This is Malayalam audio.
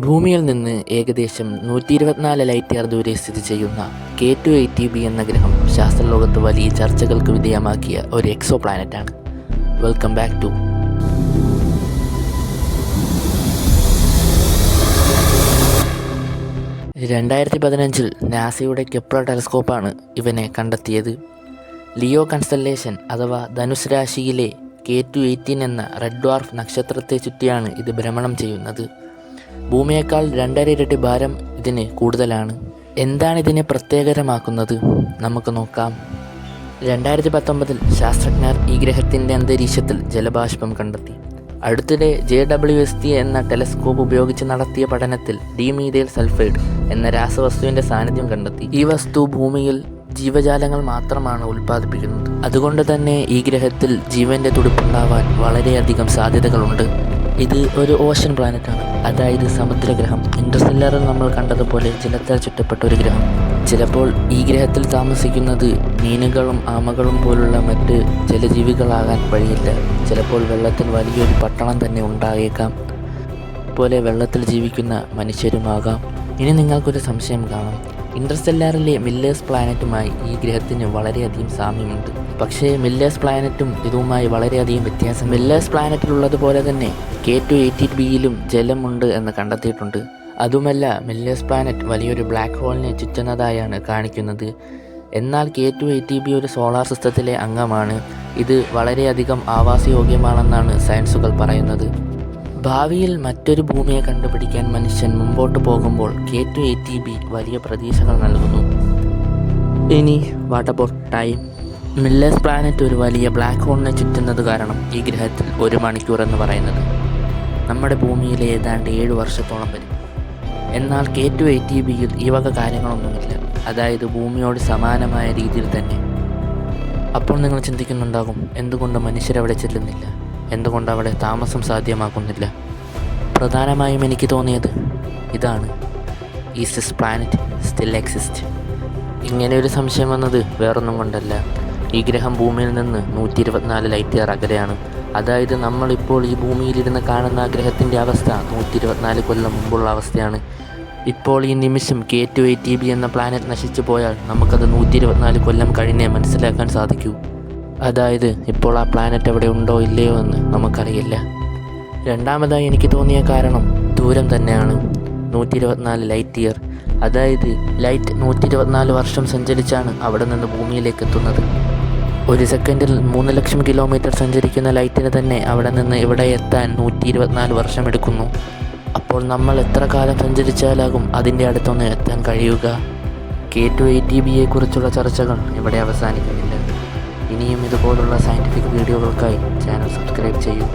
ഭൂമിയിൽ നിന്ന് ഏകദേശം 124 ലൈറ്റ് ഇയർ ദൂരെ സ്ഥിതി ചെയ്യുന്ന K2-8b എന്ന ഗ്രഹം ശാസ്ത്രലോകത്ത് വലിയ ചർച്ചകൾക്ക് വിധേയമാക്കിയ ഒരു എക്സോ പ്ലാനറ്റാണ്. വെൽക്കം ബാക്ക് ടു 2015 നാസയുടെ കെപ്ലർ ടെലസ്കോപ്പാണ് ഇവനെ കണ്ടെത്തിയത്. ലിയോ കൺസ്റ്റലേഷൻ അഥവാ ധനുസ് രാശിയിലെ K2-18 എന്ന റെഡ് ഡ്വാർഫ് നക്ഷത്രത്തെ ചുറ്റിയാണ് ഇത് ഭ്രമണം ചെയ്യുന്നത്. ഭൂമിയേക്കാൾ 2.5 ഇരട്ടി ഭാരം ഇതിന് കൂടുതലാണ്. എന്താണ് ഇതിനെ പ്രത്യേകരമാക്കുന്നത്? നമുക്ക് നോക്കാം. 2019 ശാസ്ത്രജ്ഞർ ഈ ഗ്രഹത്തിൻ്റെ അന്തരീക്ഷത്തിൽ ജലബാഷ്പം കണ്ടെത്തി. അടുത്തിടെ JWST എന്ന ടെലസ്കോപ്പ് ഉപയോഗിച്ച് നടത്തിയ പഠനത്തിൽ ഡീമീഥൈൽ സൾഫൈഡ് എന്ന രാസവസ്തുവിൻ്റെ സാന്നിധ്യം കണ്ടെത്തി. ഈ വസ്തു ഭൂമിയിൽ ജീവജാലങ്ങൾ മാത്രമാണ് ഉൽപ്പാദിപ്പിക്കുന്നത്. അതുകൊണ്ട് തന്നെ ഈ ഗ്രഹത്തിൽ ജീവൻ്റെ തുടിപ്പുണ്ടാവാൻ വളരെയധികം സാധ്യതകളുണ്ട്. ഇത് ഒരു ഓഷൻ പ്ലാനറ്റാണ്, അതായത് സമുദ്രഗ്രഹം. ഇൻ്റർസ്റ്റെല്ലാറിൽ നമ്മൾ കണ്ടതുപോലെ ജലത്താൽ ചുറ്റപ്പെട്ട ഒരു ഗ്രഹം. ചിലപ്പോൾ ഈ ഗ്രഹത്തിൽ താമസിക്കുന്നത് മീനുകളും ആമകളും പോലുള്ള മറ്റ് ജലജീവികളാകാൻ വഴിയില്ല. ചിലപ്പോൾ വെള്ളത്തിൽ വലിയൊരു പട്ടണം തന്നെ ഉണ്ടായേക്കാം. പോലെ വെള്ളത്തിൽ ജീവിക്കുന്ന മനുഷ്യരുമാകാം. ഇനി നിങ്ങൾക്കൊരു സംശയം കാണും, ഇൻ്റർസ്റ്റെല്ലാറിലെ മില്ലേഴ്സ് പ്ലാനറ്റുമായി ഈ ഗ്രഹത്തിന് വളരെയധികം സാമ്യമുണ്ട്. പക്ഷേ മില്ലേഴ്സ് പ്ലാനറ്റും ഇതുമായി വളരെയധികം വ്യത്യാസം. മില്ലേഴ്സ് പ്ലാനറ്റിലുള്ളതുപോലെ തന്നെ K2-18bയിലും ജലമുണ്ട് എന്ന് കണ്ടെത്തിയിട്ടുണ്ട്. അതുമല്ല, മില്ലേഴ്സ് പ്ലാനറ്റ് വലിയൊരു ബ്ലാക്ക് ഹോളിനെ ചുറ്റുന്നതായാണ് കാണിക്കുന്നത്. എന്നാൽ K2-18b ഒരു സോളാർ സിസ്റ്റത്തിലെ അംഗമാണ്. ഇത് വളരെയധികം ആവാസയോഗ്യമാണെന്നാണ് സയൻസുകൾ പറയുന്നത്. ഭാവിയിൽ മറ്റൊരു ഭൂമിയെ കണ്ടുപിടിക്കാൻ മനുഷ്യൻ മുമ്പോട്ട് പോകുമ്പോൾ K2-18b വലിയ പ്രതീക്ഷകൾ നൽകുന്നു. ഇനി what about time? Millers planet ഒരു വലിയ ബ്ലാക്ക് ഹോളിനെ ചുറ്റുന്നത് കാരണം ഈ ഗ്രഹത്തിൽ 1 മണിക്കൂർ എന്ന് പറയുന്നത് നമ്മുടെ ഭൂമിയിലെ ഏതാണ്ട് 7 വർഷത്തോളം വരും. എന്നാൽ K2-18bയിൽ ഈ വക കാര്യങ്ങളൊന്നുമില്ല, അതായത് ഭൂമിയോട് സമാനമായ രീതിയിൽ തന്നെ. അപ്പോൾ നിങ്ങൾ ചിന്തിക്കുന്നുണ്ടാകും, എന്തുകൊണ്ട് മനുഷ്യരവിടെ ചെല്ലുന്നില്ല, എന്തുകൊണ്ട് അവിടെ താമസം സാധ്യമാക്കുന്നില്ല? പ്രധാനമായും എനിക്ക് തോന്നിയത് ഇതാണ്: is this planet still exist? ഇങ്ങനെ ഒരു സംശയം വന്നത് വേറൊന്നും കൊണ്ടല്ല. ഈ ഗ്രഹം ഭൂമിയിൽ നിന്ന് 124 ലൈറ്റ് ഇയർ അകലെയാണ്. അതായത് നമ്മളിപ്പോൾ ഈ ഭൂമിയിലിരുന്ന് കാണുന്ന ആ ഗ്രഹത്തിൻ്റെ അവസ്ഥ 124 കൊല്ലം മുമ്പുള്ള അവസ്ഥയാണ്. ഇപ്പോൾ ഈ നിമിഷം K2-18b എന്ന പ്ലാനറ്റ് നശിച്ചു പോയാൽ നമുക്കത് 124 കൊല്ലം കഴിഞ്ഞേ മനസ്സിലാക്കാൻ സാധിക്കൂ. അതായത് ഇപ്പോൾ ആ പ്ലാനറ്റ് അവിടെ ഉണ്ടോ ഇല്ലയോ എന്ന് നമുക്കറിയില്ല. രണ്ടാമതായി എനിക്ക് തോന്നിയ കാരണം ദൂരം തന്നെയാണ്. 124 ലൈറ്റ് ഇയർ, അതായത് ലൈറ്റ് 124 വർഷം സഞ്ചരിച്ചാണ് അവിടെ നിന്ന് ഭൂമിയിലേക്ക് എത്തുന്നത്. ഒരു സെക്കൻഡിൽ 3 ലക്ഷം കിലോമീറ്റർ സഞ്ചരിക്കുന്ന ലൈറ്റിന് തന്നെ അവിടെ നിന്ന് ഇവിടെ എത്താൻ 124 വർഷം എടുക്കുന്നു. അപ്പോൾ നമ്മൾ എത്ര കാലം സഞ്ചരിച്ചാലാകും അതിൻ്റെ അടുത്തൊന്ന് എത്താൻ കഴിയുക? K2-18bയെ കുറിച്ചുള്ള ചർച്ചകൾ ഇവിടെ അവസാനിക്കുന്നില്ല. ഇനിയും ഇതുപോലുള്ള സയൻറ്റിഫിക് വീഡിയോകൾക്കായി ചാനൽ സബ്സ്ക്രൈബ് ചെയ്യൂ.